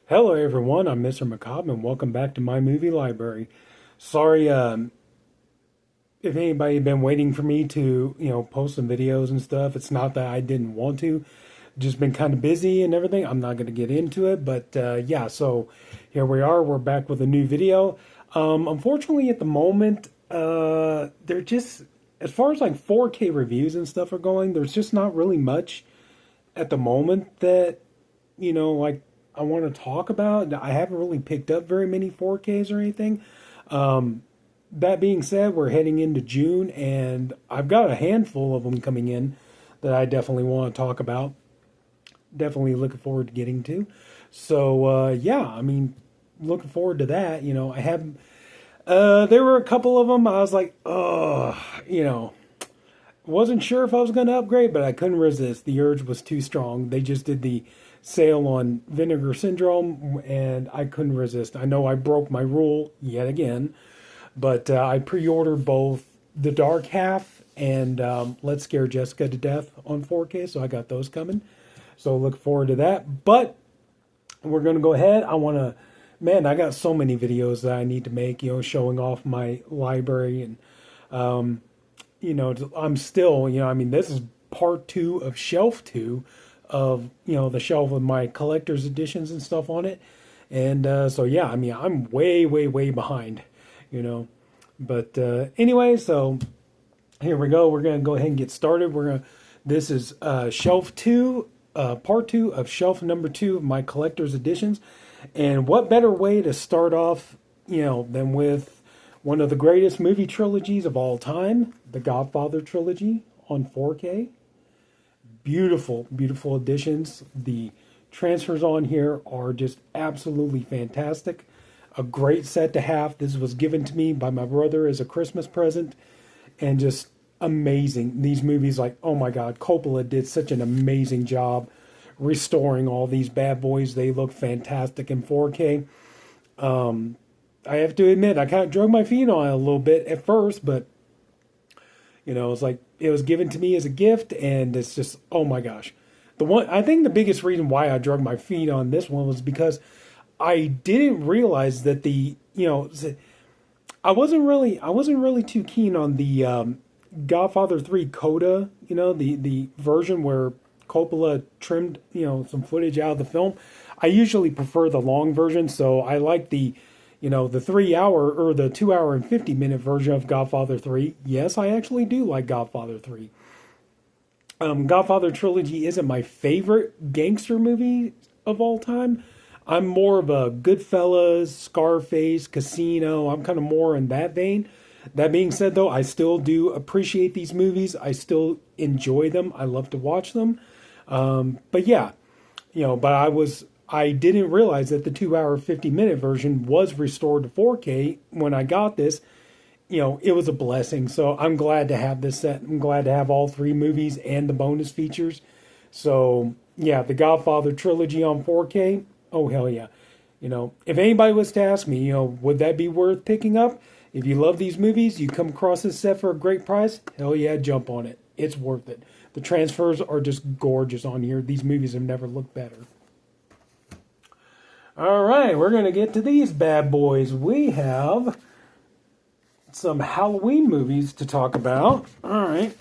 Hello, everyone. I'm Mr. Macabre, and welcome back to my movie library. Sorry, if anybody had been waiting for me to, post some videos and stuff. It's not that I didn't want to, just been kind of busy and everything. I'm not going to get into it, but yeah. So here we are. We're back with a new video. Unfortunately, at the moment, they're just as far as like 4K reviews and stuff are going. There's just not really much at the moment that like I want to talk about. I haven't really picked up very many 4Ks or anything. That being said, we're heading into June, and I've got a handful of them coming in that I definitely want to talk about. Definitely looking forward to getting to. So yeah, I mean, looking forward to that. I have. There were a couple of them. I was like, oh, wasn't sure if I was going to upgrade, but I couldn't resist. The urge was too strong. They just did the sale on Vinegar Syndrome, and I couldn't resist. I know I broke my rule yet again, but I pre-ordered both The Dark Half and Let's Scare Jessica to Death on 4K, so I got those coming. So look forward to that. But we're going to go ahead. Man, I got so many videos that I need to make, showing off my library and I'm still, I mean, this is part two of shelf two of, the shelf with my collector's editions and stuff on it. And so, yeah, I mean, I'm way, way, way behind, you know. But anyway, so here we go. We're going to go ahead and get started. This is shelf two, part two of shelf number two of my collector's editions. And what better way to start off, than with one of the greatest movie trilogies of all time, the Godfather trilogy on 4K. Beautiful, beautiful editions. The transfers on here are just absolutely fantastic. A great set to have. This was given to me by my brother as a Christmas present, and just amazing. These movies, like, oh my God, Coppola did such an amazing job restoring all these bad boys. They look fantastic in 4K. I have to admit, I kind of drug my feet on it a little bit at first, but it's like it was given to me as a gift, and it's just, oh my gosh. I think the biggest reason why I drug my feet on this one was because I didn't realize that I wasn't really too keen on the Godfather 3 Coda, the version where Coppola trimmed, some footage out of the film. I usually prefer the long version, so I like the 3 hour or the 2 hour and 50 minute version of Godfather 3. Yes, I actually do like Godfather 3. Godfather trilogy isn't my favorite gangster movie of all time. I'm more of a Goodfellas, Scarface, Casino. I'm kind of more in that vein. That being said, though, I still do appreciate these movies. I still enjoy them. I love to watch them. But yeah, but I didn't realize that the 2 hour, 50 minute version was restored to 4K when I got this. It was a blessing. So I'm glad to have this set. I'm glad to have all three movies and the bonus features. So yeah, the Godfather trilogy on 4K. Oh, hell yeah. If anybody was to ask me, would that be worth picking up? If you love these movies, you come across this set for a great price, hell yeah, jump on it. It's worth it. The transfers are just gorgeous on here. These movies have never looked better. All right, we're going to get to these bad boys. We have some Halloween movies to talk about. All right.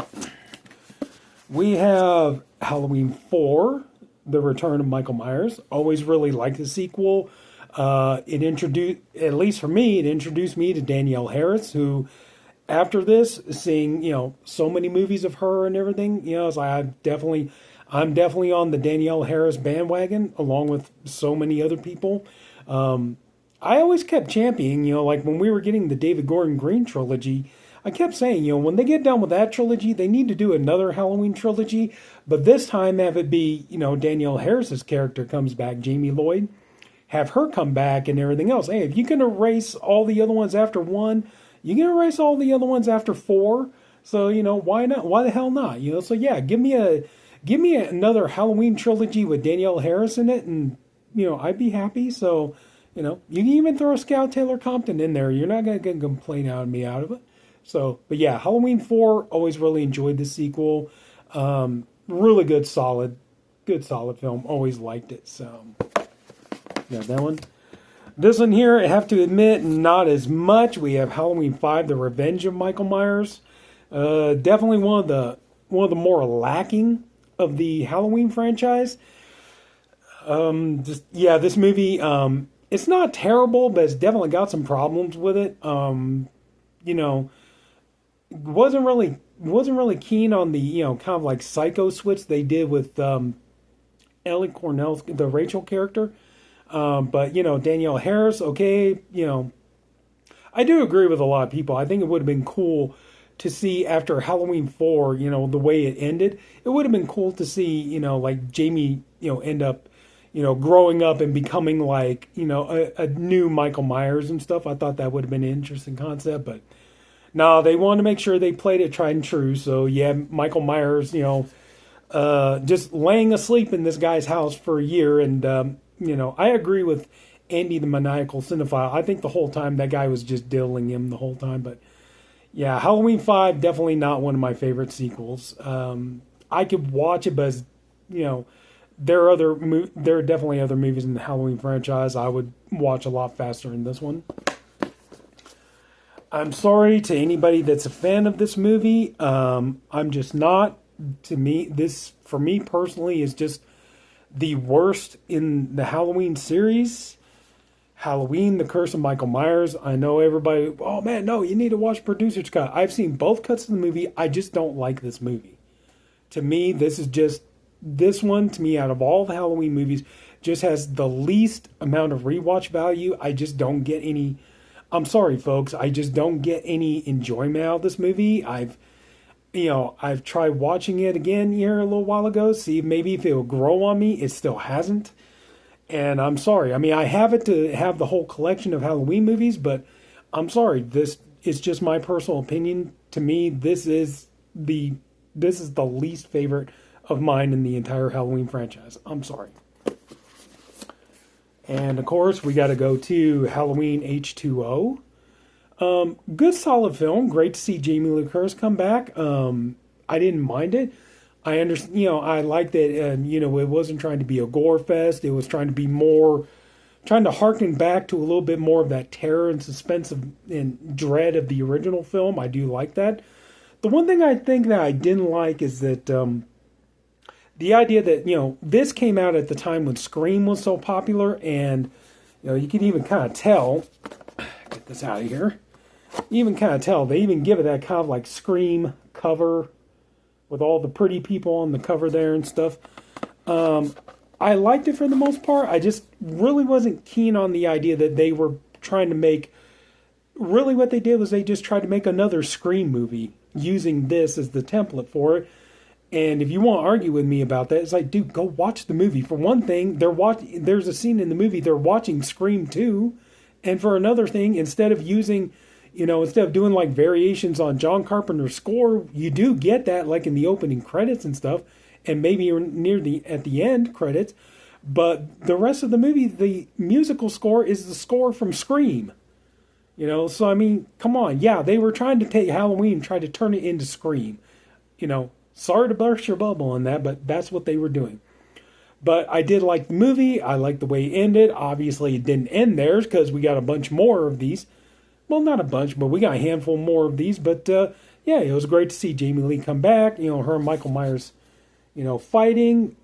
We have Halloween 4, The Return of Michael Myers. Always really liked the sequel. It introduced, at least for me, it introduced me to Danielle Harris, who, after this, seeing, so many movies of her and everything, it's like I'm definitely on the Danielle Harris bandwagon, along with so many other people. I always kept championing, like when we were getting the David Gordon Green trilogy, I kept saying, when they get done with that trilogy, they need to do another Halloween trilogy, but this time have it be, Danielle Harris's character comes back, Jamie Lloyd, have her come back and everything else. Hey, if you can erase all the other ones after 1, you can erase all the other ones after 4. So, why not? Why the hell not? So yeah, give me another Halloween trilogy with Danielle Harris in it, and I'd be happy. So, you can even throw Scout Taylor Compton in there. You're not gonna get a complaint out of me out of it. So, but yeah, Halloween 4, always really enjoyed the sequel. Really good solid film. Always liked it. So, Got that one. This one here, I have to admit, not as much. We have Halloween 5: The Revenge of Michael Myers. Definitely one of the more lacking of the Halloween franchise. This movie, it's not terrible, but it's definitely got some problems with it. You know, wasn't really keen on the kind of like psycho switch they did with Ellie Cornell's the Rachel character. But Danielle Harris, okay, I do agree with a lot of people. I think it would have been cool to see after Halloween 4, the way it ended. It would have been cool to see, like Jamie, end up, growing up and becoming like, a new Michael Myers and stuff. I thought that would have been an interesting concept, but no, they wanted to make sure they played it tried and true. So yeah, Michael Myers, just laying asleep in this guy's house for a year. And, I agree with Andy, the maniacal cinephile. I think the whole time that guy was just diddling him the whole time. But yeah, Halloween 5, definitely not one of my favorite sequels. I could watch it, but there are definitely other movies in the Halloween franchise I would watch a lot faster than this one. I'm sorry to anybody that's a fan of this movie. I'm just not. To me, this, for me personally, is just the worst in the Halloween series. Halloween, The Curse of Michael Myers. I know everybody, oh man, no, you need to watch Producer's Cut. I've seen both cuts of the movie. I just don't like this movie. To me, this one, to me, out of all the Halloween movies, just has the least amount of rewatch value. I just don't get any, I'm sorry, folks, I just don't get any enjoyment out of this movie. I've tried watching it again here a little while ago, see maybe if it will grow on me. It still hasn't. And I'm sorry. I mean, I have it to have the whole collection of Halloween movies, but I'm sorry. This is just my personal opinion. To me, this is the least favorite of mine in the entire Halloween franchise. I'm sorry. And of course, we got to go to Halloween H2O. Good solid film. Great to see Jamie Lee Curtis come back. I didn't mind it. I understand, I liked it, and, it wasn't trying to be a gore fest. It was trying to harken back to a little bit more of that terror and suspense and dread of the original film. I do like that. The one thing I think that I didn't like is that the idea that, this came out at the time when Scream was so popular, and, you can even kind of tell, get this out of here, you even kind of tell, they even give it that kind of like Scream cover, with all the pretty people on the cover there and stuff. I liked it for the most part. I just really wasn't keen on the idea that they were trying to make... Really what they did was they just tried to make another Scream movie using this as the template for it. And if you want to argue with me about that, it's like, dude, go watch the movie. For one thing, there's a scene in the movie, they're watching Scream 2. And for another thing, instead of doing like variations on John Carpenter's score, you do get that like in the opening credits and stuff, and maybe at the end credits. But the rest of the movie, the musical score is the score from Scream. So I mean, come on. Yeah, they were trying to take Halloween and try to turn it into Scream. Sorry to burst your bubble on that, but that's what they were doing. But I did like the movie. I liked the way it ended. Obviously, it didn't end there because we got a bunch more of these. Well, not a bunch, but we got a handful more of these. But, yeah, it was great to see Jamie Lee come back. Her and Michael Myers, fighting.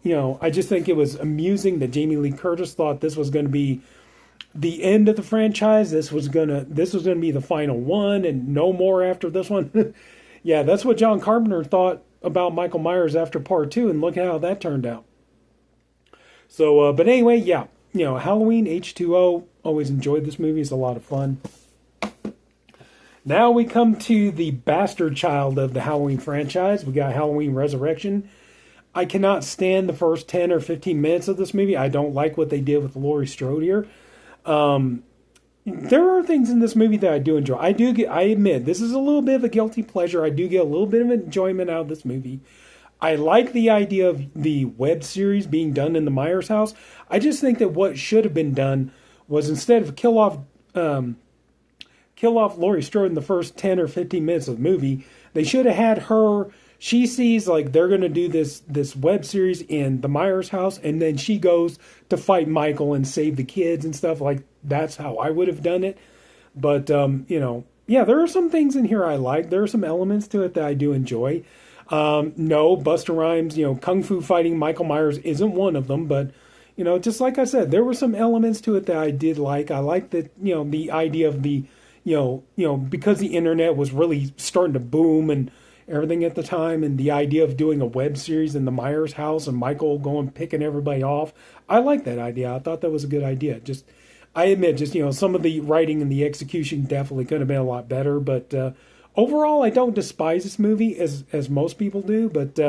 I just think it was amusing that Jamie Lee Curtis thought this was going to be the end of the franchise. This was going to be the final one and no more after this one. Yeah, that's what John Carpenter thought about Michael Myers after part 2, and look at how that turned out. So, but anyway, yeah, Halloween H2O, always enjoyed this movie. It's a lot of fun. Now we come to the bastard child of the Halloween franchise. We got Halloween Resurrection. I cannot stand the first 10 or 15 minutes of this movie. I don't like what they did with Laurie Strode here. There are things in this movie that I do enjoy. I admit, this is a little bit of a guilty pleasure. I do get a little bit of enjoyment out of this movie. I like the idea of the web series being done in the Myers house. I just think that what should have been done was, instead of kill off Laurie Strode in the first 10 or 15 minutes of the movie, they should have had her she sees like they're gonna do this web series in the Myers house, and then she goes to fight Michael and save the kids and stuff. Like that's how I would have done it. But yeah, there are some things in here I like. There are some elements to it that I do enjoy. No, Busta Rhymes, kung fu fighting Michael Myers isn't one of them, but just like I said, there were some elements to it that I did like. I liked that, the idea of the, because the internet was really starting to boom and everything at the time, and the idea of doing a web series in the Myers house and Michael going picking everybody off. I like that idea. I thought that was a good idea. I admit, some of the writing and the execution definitely could have been a lot better, but overall, I don't despise this movie as most people do. But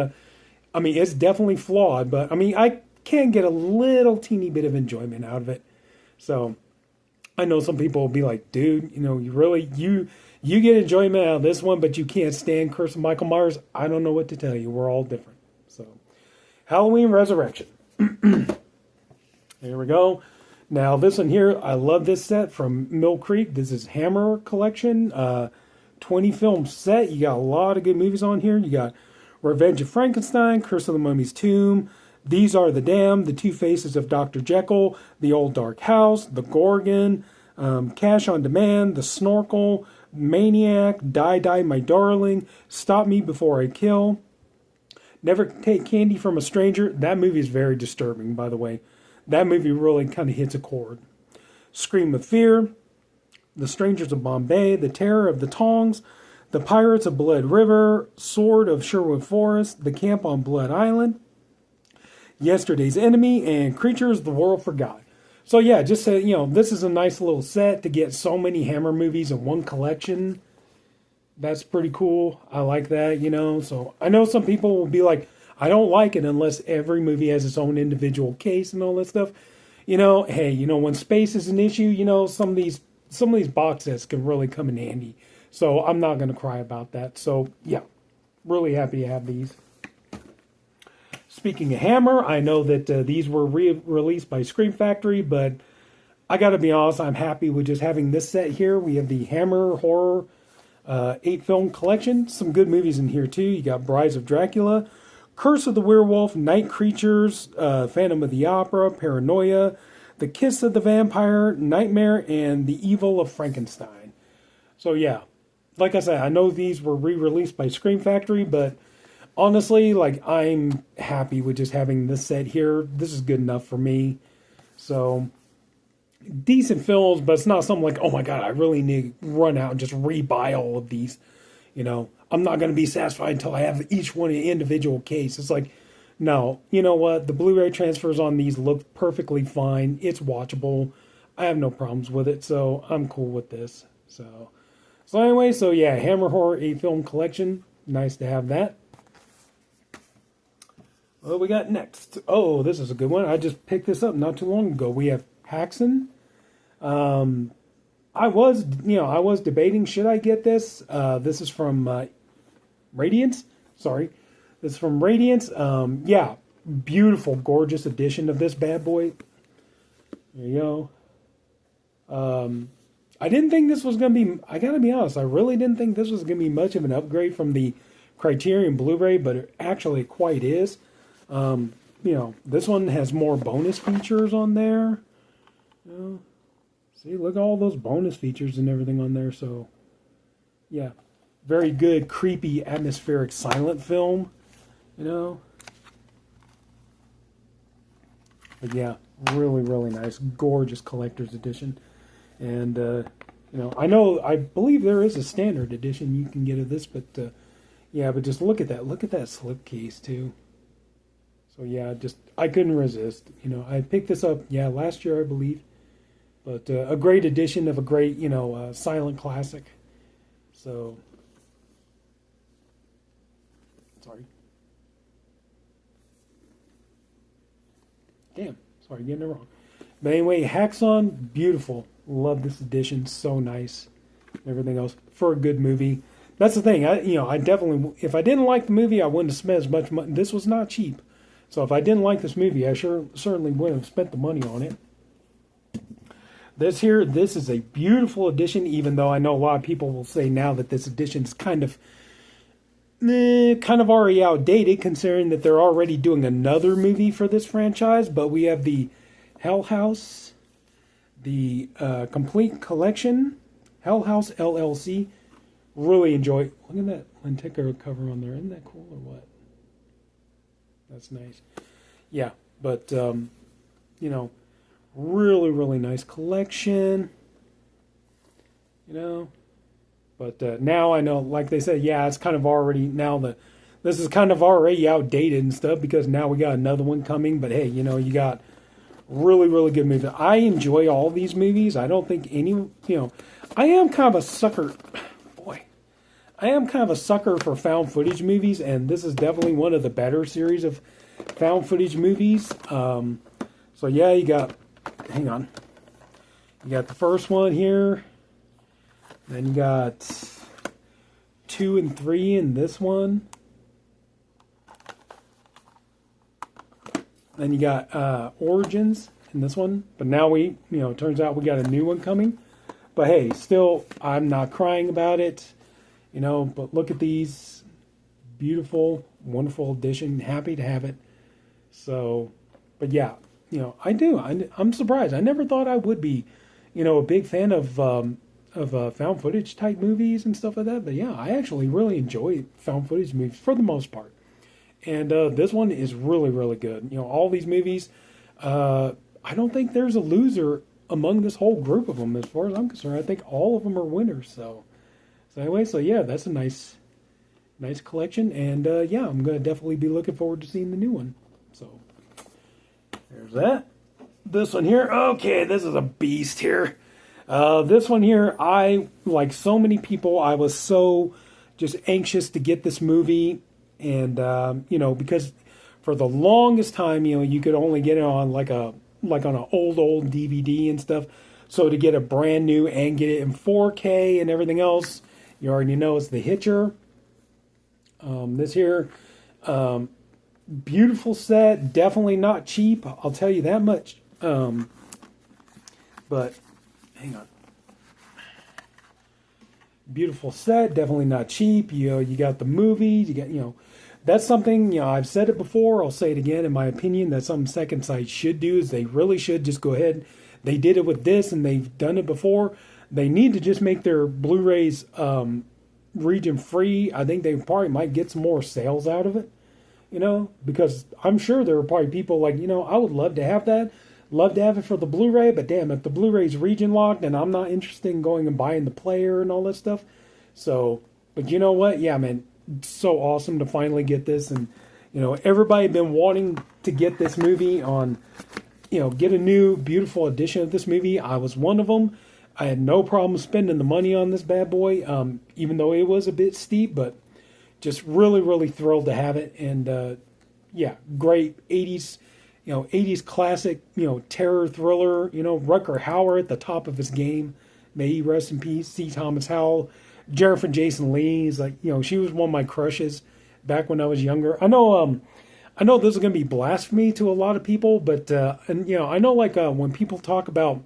it's definitely flawed. But I can get a little teeny bit of enjoyment out of it. So I know some people will be like, dude, you get enjoyment out of this one, but you can't stand Curse of Michael Myers. I don't know what to tell you. We're all different. So Halloween Resurrection. Here we go. Now this one here, I love this set from Mill Creek. This is Hammer Collection, 20 film set. You got a lot of good movies on here. You got Revenge of Frankenstein, Curse of the Mummy's Tomb, These Are the Damned, The Two Faces of Dr. Jekyll, The Old Dark House, The Gorgon, Cash on Demand, The Snorkel, Maniac, Die Die My Darling, Stop Me Before I Kill, Never Take Candy from a Stranger. That movie is very disturbing, by the way. That movie really kind of hits a chord. Scream of Fear, The Strangers of Bombay, The Terror of the Tongs, The Pirates of Blood River, Sword of Sherwood Forest, The Camp on Blood Island, Yesterday's Enemy, and Creatures the World Forgot. So yeah, just this is a nice little set to get so many Hammer movies in one collection. That's pretty cool. I like that, So I know some people will be like, I don't like it unless every movie has its own individual case and all that stuff. Hey, when space is an issue, some of these box sets can really come in handy. So I'm not going to cry about that. So yeah, really happy to have these. Speaking of Hammer, I know that these were re-released by Scream Factory, but I got to be honest, I'm happy with just having this set here. We have the Hammer Horror 8-film collection. Some good movies in here too. You got Brides of Dracula, Curse of the Werewolf, Night Creatures, Phantom of the Opera, Paranoia, The Kiss of the Vampire, Nightmare, and The Evil of Frankenstein. So yeah, like I said, I know these were re-released by Scream Factory, but honestly, I'm happy with just having this set here. This is good enough for me. So decent films, but it's not something like, oh my god, I really need to run out and just re-buy all of these. I'm not going to be satisfied until I have each one in individual case. It's like, no, you know what? The Blu-ray transfers on these look perfectly fine. It's watchable. I have no problems with it, so I'm cool with this. So anyway, yeah, Hammer Horror 8-film collection. Nice to have that. What we got next? Oh, this is a good one. I just picked this up not too long ago. We have Haxan. I was debating, should I get this? This is from Radiance. Sorry. This is from Radiance. Yeah, beautiful, gorgeous edition of this bad boy. There you go. I didn't think this was going to be, I got to be honest, I really didn't think this was going to be much of an upgrade from the Criterion Blu-ray, but it actually quite is. This one has more bonus features on there. See, look at all those bonus features and everything on there. So, yeah, very good, creepy, atmospheric, silent film. But yeah, really, really nice, gorgeous collector's edition. And I believe there is a standard edition you can get of this, but yeah, but just look at that slipcase too. So yeah, I couldn't resist. I picked this up last year, I believe. But a great edition of a great, silent classic. So, sorry. Sorry, getting it wrong. But anyway, Haxan, beautiful. Love this edition. So nice. Everything else for a good movie. That's the thing. I definitely, if I didn't like the movie, I wouldn't have spent as much money. This was not cheap. So if I didn't like this movie, I certainly wouldn't have spent the money on it. This is a beautiful edition, even though I know a lot of people will say now that this edition is kind of, kind of already outdated considering that they're already doing another movie for this franchise. But we have the Hell House, the complete collection, Hell House LLC. Really enjoy. Look at that Lentica cover on there. Isn't that cool or what? That's nice. Yeah, but you know, really, really nice collection. You know, but now I know, like they said, yeah, it's kind of already now this is kind of already outdated and stuff because now we got another one coming. But hey, you know, you got really, really good movies. I enjoy all these movies. I don't think any, you know, I am kind of a sucker. Boy, I am kind of a sucker for found footage movies, and this is definitely one of the better series of found footage movies. So yeah, you got, hang on, you got the first one here. Then you got 2 and 3 in this one. Then you got Origins in this one. But now it turns out we got a new one coming. But hey, still, I'm not crying about it. You know, but look at these. Beautiful, wonderful edition. Happy to have it. So, but yeah, you know, I do. I'm surprised. I never thought I would be, you know, a big fan of found footage type movies and stuff like that. But yeah, I actually really enjoy found footage movies for the most part. And this one is really, really good. You know, all these movies, I don't think there's a loser among this whole group of them as far as I'm concerned. I think all of them are winners. So anyway, so yeah, that's a nice collection. And yeah, I'm going to definitely be looking forward to seeing the new one. So there's that. This one here. Okay, this is a beast here. This one here, I, like so many people, I was so just anxious to get this movie. And, you know, because for the longest time, you know, you could only get it on like on an old DVD and stuff. So to get a brand new and get it in 4K and everything else, you already know it's The Hitcher. This here, beautiful set, definitely not cheap. I'll tell you that much. But hang on. Beautiful set, definitely not cheap. You know, you got the movies, you got, you know, that's something, you know, I've said it before, I'll say it again, in my opinion, that's something Second Sight should do, is they really should just go ahead. They did it with this, and they've done it before. They need to just make their Blu-rays region free. I think they probably might get some more sales out of it, you know, because I'm sure there are probably people like, you know, I would love to have that. Love to have it for the Blu-ray, but damn, if the Blu-ray's region locked, and I'm not interested in going and buying the player and all that stuff. So, but you know what? Yeah, man, it's so awesome to finally get this. And, you know, everybody been wanting to get this movie on, you know, get a new, beautiful edition of this movie. I was one of them. I had no problem spending the money on this bad boy, even though it was a bit steep, but just really, really thrilled to have it. And, yeah, great 80s. You know, 80s classic, you know, terror thriller, you know, Rutger Hauer at the top of his game. May he rest in peace. C. Thomas Howell. Jennifer Jason Leigh is like, you know, she was one of my crushes back when I was younger. I know this is going to be blasphemy to a lot of people, but, and, you know, I know like when people talk about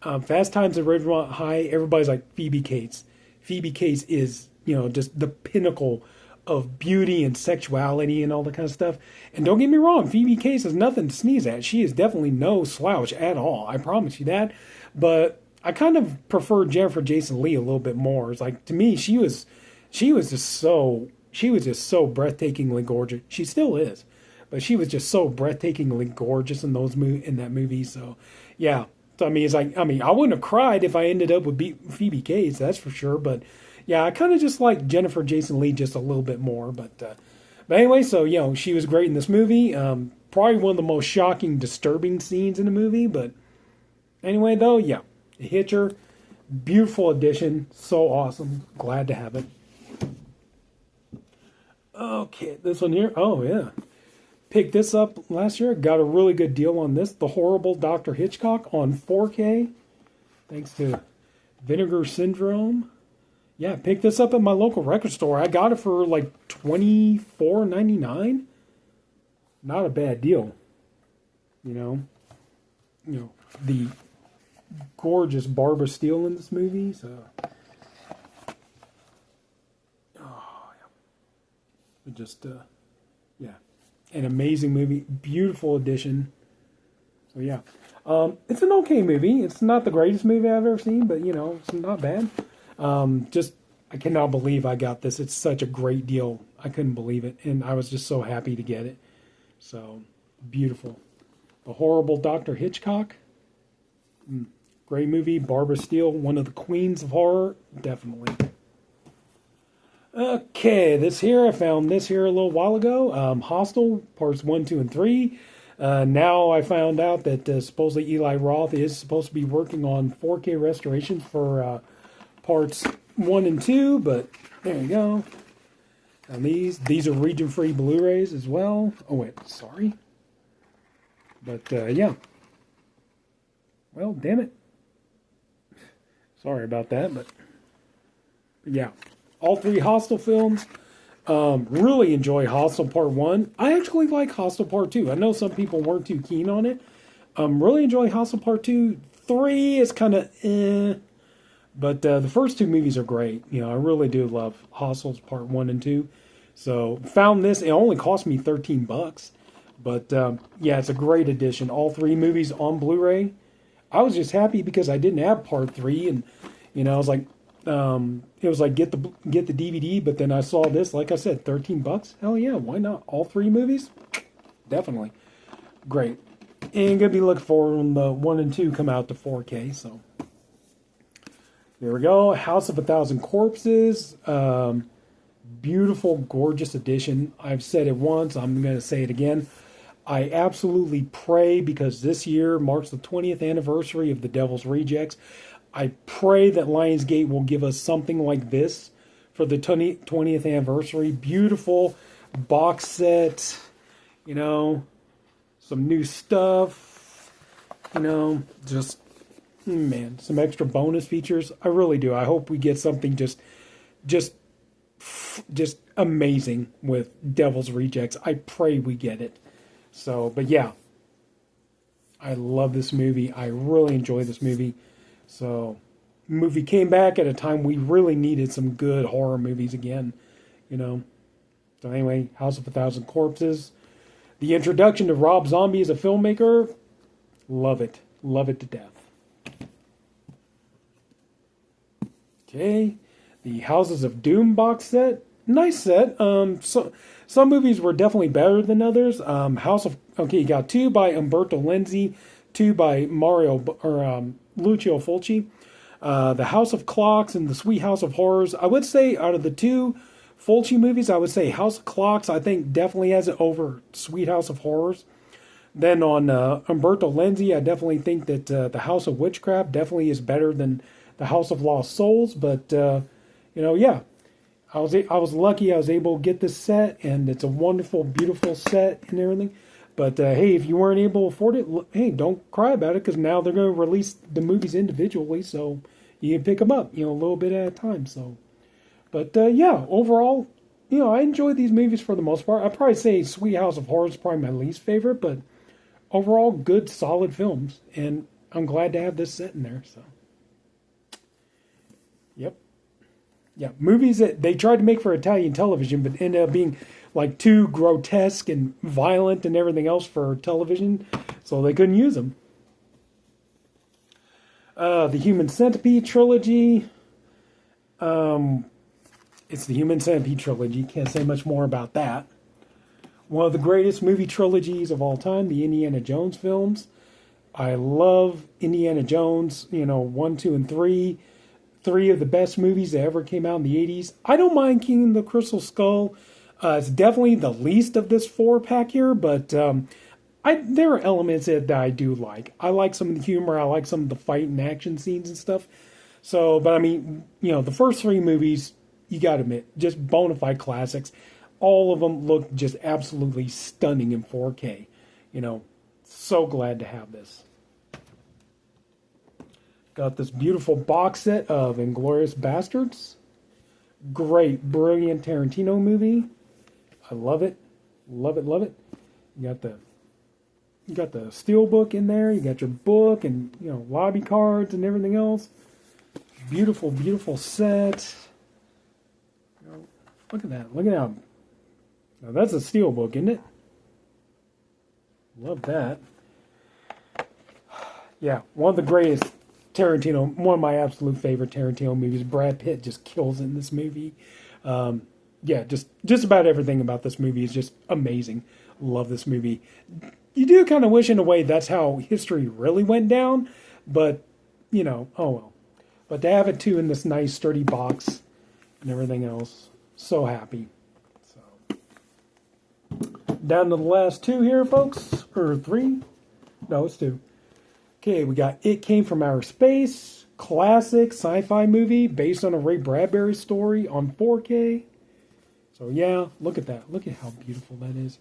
Fast Times at Ridgemont High, everybody's like Phoebe Cates. Phoebe Cates is, you know, just the pinnacle of beauty and sexuality and all that kind of stuff. And don't get me wrong, Phoebe Cates is nothing to sneeze at. She is definitely no slouch at all. I promise you that. But I kind of prefer Jennifer Jason Leigh a little bit more. It's like, to me, she was just so breathtakingly gorgeous. She still is, but she was just so breathtakingly gorgeous in that movie. So yeah. So I mean, it's like, I mean, I wouldn't have cried if I ended up with Phoebe Cates, that's for sure. But yeah, I kind of just like Jennifer Jason Leigh just a little bit more. But anyway, so, you know, she was great in this movie. Probably one of the most shocking, disturbing scenes in the movie. But anyway, though, yeah, Hitcher, beautiful edition. So awesome. Glad to have it. Okay, this one here. Oh, yeah. Picked this up last year. Got a really good deal on this. The Horrible Dr. Hitchcock on 4K. Thanks to Vinegar Syndrome. Yeah, picked this up at my local record store. I got it for like $24.99. Not a bad deal. You know, the gorgeous Barbara Steele in this movie. So, oh, yeah. Just, yeah, an amazing movie, beautiful addition. So yeah, it's an okay movie. It's not the greatest movie I've ever seen, but you know, it's not bad. Just I cannot believe I got this. It's such a great deal. I couldn't believe it, and I was just so happy to get it. So beautiful. The Horrible Dr. Hitchcock. Great movie. Barbara Steele, one of the queens of horror, definitely. Okay, I found this here a little while ago. Hostel, parts 1, 2, and 3. Now I found out that supposedly Eli Roth is supposed to be working on 4K restorations for parts 1 and 2, but there you go. And these are region-free Blu-rays as well. Oh wait, sorry. But yeah. Well, damn it. Sorry about that, but yeah. All 3 Hostel films. Really enjoy Hostel Part 1. I actually like Hostel Part 2. I know some people weren't too keen on it. Really enjoy Hostel Part 2. 3 is kind of eh. But the first 2 movies are great. You know, I really do love Hostels Part 1 and 2. So, found this. It only cost me $13. But, yeah, it's a great addition. All 3 movies on Blu-ray. I was just happy because I didn't have Part 3. And, you know, I was like, it was like, get the DVD. But then I saw this, like I said, $13. Hell yeah, why not? All 3 movies? Definitely. Great. And going to be looking for when the 1 and 2 come out to 4K, so... There we go. House of a Thousand Corpses. Beautiful, gorgeous edition. I've said it once. I'm going to say it again. I absolutely pray, because this year marks the 20th anniversary of The Devil's Rejects. I pray that Lionsgate will give us something like this for the 20th anniversary. Beautiful box set. You know, some new stuff. You know, just... man, some extra bonus features. I really do. I hope we get something just amazing with Devil's Rejects. I pray we get it. So, but yeah, I love this movie. I really enjoy this movie. So, movie came back at a time we really needed some good horror movies again, you know. So anyway, House of a Thousand Corpses. The introduction to Rob Zombie as a filmmaker. Love it. Love it to death. Okay, the Houses of Doom box set, nice set. So some movies were definitely better than others. You got 2 by Umberto Lenzi, 2 by Lucio Fulci. The House of Clocks and the Sweet House of Horrors. I would say out of the 2 Fulci movies, I would say House of Clocks, I think, definitely has it over Sweet House of Horrors. Then on Umberto Lenzi, I definitely think that the House of Witchcraft definitely is better than the House of Lost Souls, but you know, yeah, I was lucky I was able to get this set, and it's a wonderful, beautiful set and everything. But hey, if you weren't able to afford it, hey, don't cry about it, because now they're going to release the movies individually, so you can pick them up, you know, a little bit at a time. So, but yeah, overall, you know, I enjoy these movies for the most part. I'd probably say Sweet House of Horrors is probably my least favorite, but overall, good, solid films, and I'm glad to have this set in there. So. Yep. Yeah, movies that they tried to make for Italian television, but ended up being like too grotesque and violent and everything else for television, so they couldn't use them. The Human Centipede trilogy. It's the Human Centipede trilogy. Can't say much more about that. One of the greatest movie trilogies of all time, the Indiana Jones films. I love Indiana Jones, you know, 1, 2, and 3. 3 of the best movies that ever came out in the 80s. I don't mind King of the Crystal Skull. It's definitely the least of this 4-pack here, but there are elements that I do like. I like some of the humor. I like some of the fight and action scenes and stuff. So, but I mean, you know, the first 3 movies, you got to admit, just bona fide classics. All of them look just absolutely stunning in 4K. You know, so glad to have this. Got this beautiful box set of Inglourious Basterds. Great, brilliant Tarantino movie. I love it. Love it, love it. You got the steel book in there. You got your book and, you know, lobby cards and everything else. Beautiful, beautiful set. Look at that. Look at how Now that's a steelbook, isn't it? Love that. Yeah, one of the greatest Tarantino, one of my absolute favorite Tarantino movies. Brad Pitt just kills in this movie. Yeah, just about everything about this movie is just amazing. Love this movie. You do kind of wish in a way that's how history really went down, but you know, oh well. But to have it too in this nice sturdy box and everything else, so happy. So down to the last two here, folks, or three? No, it's two. Okay, we got It Came From Outer Space, classic sci-fi movie based on a Ray Bradbury story on 4K. So yeah, look at that. Look at how beautiful that is.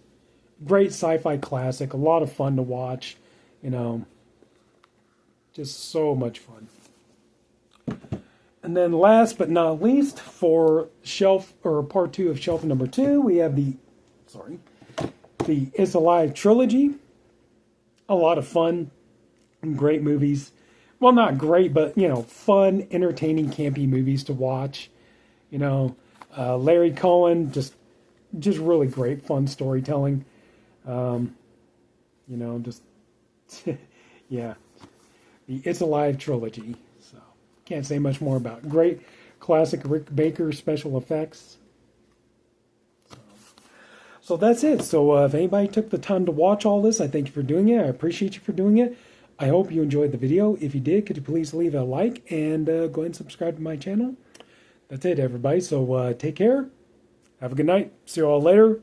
Great sci-fi classic, a lot of fun to watch, you know. Just so much fun. And then last but not least, for shelf or part two of shelf number 2, we have the It's Alive trilogy. A lot of fun. Great movies. Well, not great, but, you know, fun, entertaining, campy movies to watch. You know, Larry Cohen, just really great, fun storytelling. You know, just, yeah. The It's Alive trilogy. So, can't say much more about it. Great classic Rick Baker special effects. So that's it. So if anybody took the time to watch all this, I thank you for doing it. I appreciate you for doing it. I hope you enjoyed the video. If you did, could you please leave a like and go ahead and subscribe to my channel. That's it, everybody. So take care. Have a good night. See you all later.